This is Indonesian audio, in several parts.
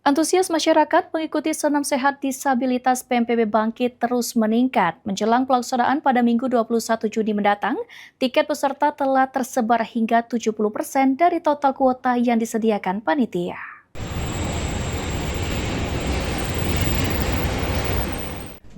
Antusias masyarakat mengikuti senam sehat disabilitas PMPB Bangkit terus meningkat. Menjelang pelaksanaan pada Minggu 21 Juni mendatang, tiket peserta telah tersebar hingga 70% dari total kuota yang disediakan panitia.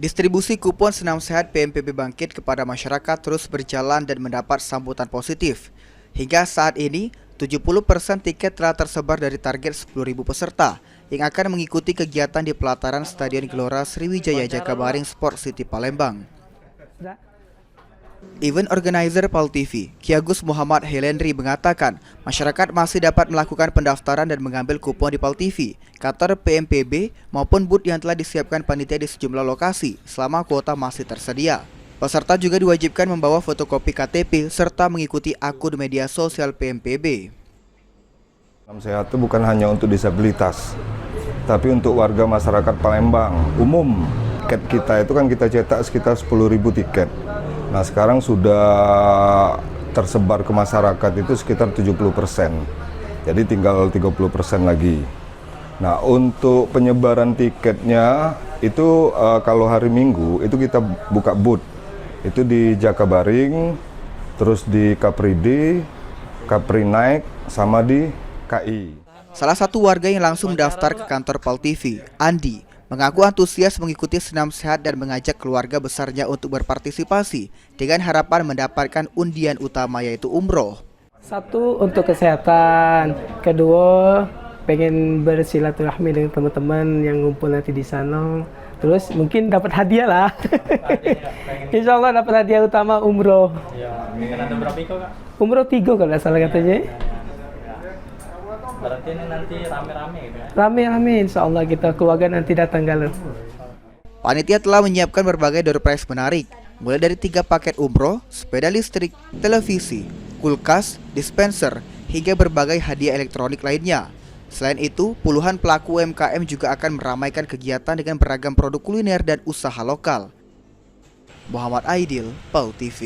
Distribusi kupon senam sehat PMPB Bangkit kepada masyarakat terus berjalan dan mendapat sambutan positif. Hingga saat ini, 70% tiket telah tersebar dari target 10.000 peserta yang akan mengikuti kegiatan di pelataran Stadion Gelora Sriwijaya Jakabaring Sport City Palembang. Event organizer Pal TV, Ki Agus Muhammad Helendri mengatakan masyarakat masih dapat melakukan pendaftaran dan mengambil kupon di Pal TV, kantor PMPB maupun booth yang telah disiapkan panitia di sejumlah lokasi selama kuota masih tersedia. Peserta juga diwajibkan membawa fotokopi KTP serta mengikuti akun media sosial PMPB. Senam sehat itu bukan hanya untuk disabilitas, tapi untuk warga masyarakat Palembang umum. Tiket kita itu kan kita cetak sekitar 10.000 tiket. Nah sekarang sudah tersebar ke masyarakat itu sekitar 70%. Jadi tinggal 30% lagi. Nah untuk penyebaran tiketnya itu kalau hari Minggu itu kita buka booth. Itu di Jakabaring, terus di Kapridi, Kapri Naik, sama di KI. Salah satu warga yang langsung mendaftar ke kantor Pal TV, Andi, mengaku antusias mengikuti senam sehat dan mengajak keluarga besarnya untuk berpartisipasi dengan harapan mendapatkan undian utama yaitu umroh. Satu, untuk kesehatan. Kedua, pengen bersilaturahmi dengan teman-teman yang ngumpul nanti di sana. Terus mungkin dapat hadiah lah. Insya Allah dapat hadiah utama umroh. Ya, ada berapa ikut Kak? Umroh 3 kalau nggak salah katanya. Berarti ini nanti rame-rame gitu ya? Rame-rame, insya Allah kita keluarga nanti datang galau. Panitia telah menyiapkan berbagai door prize menarik, mulai dari 3 paket umroh, sepeda listrik, televisi, kulkas, dispenser, hingga berbagai hadiah elektronik lainnya. Selain itu, puluhan pelaku UMKM juga akan meramaikan kegiatan dengan beragam produk kuliner dan usaha lokal. Muhammad Aidil, Pal TV.